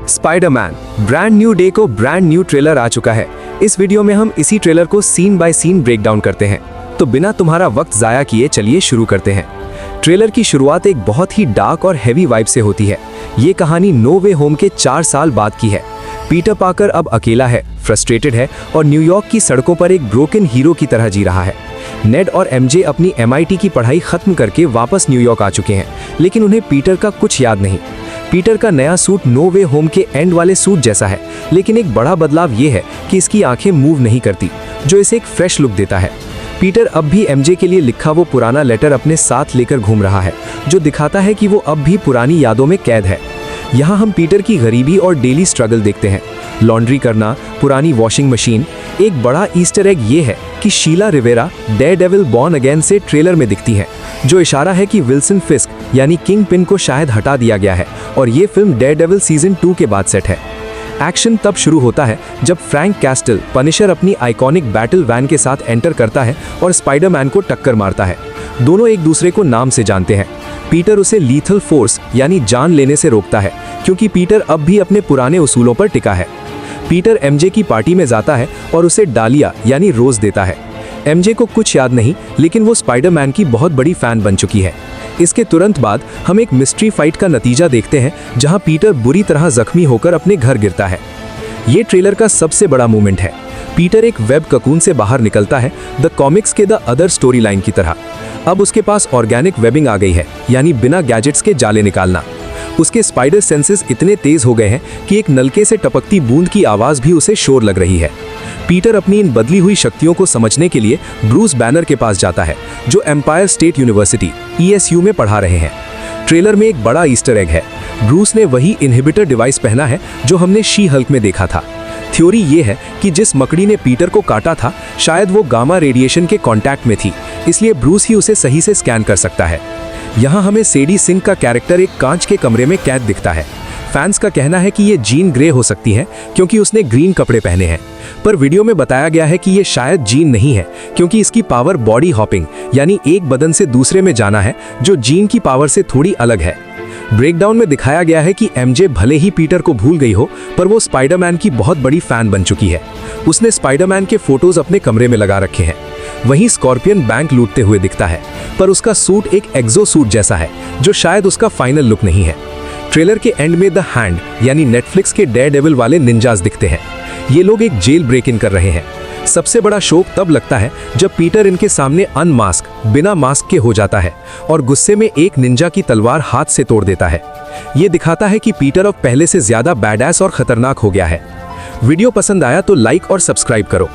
Spiderman Brand New Day को brand new trailer आ चुका है। इस वीडियो में हम इसी ट्रेलर को scene by scene break down करते हैं। तो बिना तुम्हारा वक्त जाया किए चलिए शुरू करते हैं। ट्रेलर की शुरुआत एक बहुत ही डार्क और हैवी वाइब से होती है। ये कहानी नो वे होम के 4 साल बाद की है। पीटर पार्कर अब अकेला है, फ्रस्ट्रेटेड है और न्यूयॉर्क की सड़कों पर एक ब्रोकन हीरो की तरह जी रहा है। नेड और एमजे अपनी MIT की पढ़ाई खत्म करके वापस न्यूयॉर्क आ चुके हैं, लेकिन उन्हें पीटर का कुछ याद नहीं। पीटर का नया सूट नो वे होम के एंड वाले सूट जैसा है, लेकिन एक बड़ा बदलाव ये है कि इसकी आंखें मूव नहीं करती, जो इसे एक फ्रेश लुक देता है। पीटर अब भी एमजे के लिए लिखा वो पुराना लेटर अपने साथ लेकर घूम रहा है, जो दिखाता है कि वो अब भी पुरानी यादों में कैद है। यहाँ हम पीटर की गरीबी और डेली स्ट्रगल देखते हैं। लॉन्ड्री करना, पुरानी वॉशिंग मशीन। एक बड़ा ईस्टर एग ये है कि Sheila Rivera Daredevil Born Again से ट्रेलर में दिखती हैं, जो इशारा है कि विल्सन फिस्क यानी किंग पिन को शायद हटा दिया गया है और ये फिल्म डेयरडेविल सीजन 2 के बाद सेट है। एक्शन तब शुरू होता है जब फ्रैंक कैस्टल पनिशर अपनी आइकॉनिक बैटल वैन के साथ एंटर करता है और स्पाइडरमैन को टक्कर मारता है। दोनों एक दूसरे को नाम से जानते हैं। पीटर उसे लीथल फोर्स यानी जान लेने से रोकता है, क्योंकि पीटर अब भी अपने पुराने उसूलों पर टिका है। पीटर एमजे की पार्टी में जाता है और उसे डालिया यानी रोज देता है। एमजे को कुछ याद नहीं, लेकिन वो स्पाइडरमैन की बहुत बड़ी फैन बन चुकी है। इसके तुरंत बाद हम एक मिस्ट्री फाइट का नतीजा देखते हैं, जहां पीटर बुरी तरह जख्मी होकर अपने घर गिरता है। ये ट्रेलर का सबसे बड़ा मूवमेंट है। पीटर एक वेब ककून से बाहर निकलता है, द कॉमिक्स के द अदर स्टोरी लाइन की तरह। अब उसके पास ऑर्गेनिक वेबिंग आ गई है, यानी बिना गैजेट्स के जाले निकालना। उसके स्पाइडर सेंसेस इतने तेज हो गए हैं कि एक नलके से टपकती बूंद की आवाज भी उसे शोर लग रही है। पीटर अपनी इन बदली हुई शक्तियों को समझने के लिए ब्रूस बैनर के पास जाता है, जो एम्पायर स्टेट यूनिवर्सिटी ESU में पढ़ा रहे हैं। ट्रेलर में एक बड़ा ईस्टर एग है। ब्रूस ने वही इनहिबिटर डिवाइस पहना है जो हमने शी हल्क में देखा था। थ्योरी ये है कि जिस मकड़ी ने पीटर को काटा था, शायद वो गामा रेडिएशन के कांटेक्ट में थी, इसलिए ब्रूस ही उसे सही से स्कैन कर सकता है। यहाँ हमें सेडी सिंह का कैरेक्टर एक कांच के कमरे में कैद दिखता है। फैंस का कहना है कि ये जीन ग्रे हो सकती है, क्योंकि उसने ग्रीन कपड़े पहने हैं, पर वीडियो में बताया गया है कि ये शायद जीन नहीं है, क्योंकि इसकी पावर बॉडी हॉपिंग यानी एक बदन से दूसरे में जाना है, जो जीन की पावर से थोड़ी अलग है। ब्रेकडाउन में दिखाया गया है कि एमजे भले ही पीटर को भूल गई हो, पर वो स्पाइडरमैन की बहुत बड़ी फैन बन चुकी है। उसने स्पाइडरमैन के फोटोज अपने कमरे में लगा रखे हैं। वहीं स्कॉर्पियन बैंक लूटते हुए दिखता है, पर उसका सूट एक एक्सो सूट जैसा है, जो शायद उसका फाइनल लुक नहीं है। ट्रेलर के एंड में द हैंड यानी नेटफ्लिक्स के डेयरडेविल वाले निंजास दिखते हैं। ये लोग एक जेल ब्रेक इन कर रहे हैं। सबसे बड़ा शौक तब लगता है जब पीटर इनके सामने अनमास्क बिना मास्क के हो जाता है और गुस्से में एक निंजा की तलवार हाथ से तोड़ देता है। ये दिखाता है कि पीटर अब पहले से ज्यादा बैडएस और खतरनाक हो गया है। वीडियो पसंद आया तो लाइक और सब्सक्राइब करो।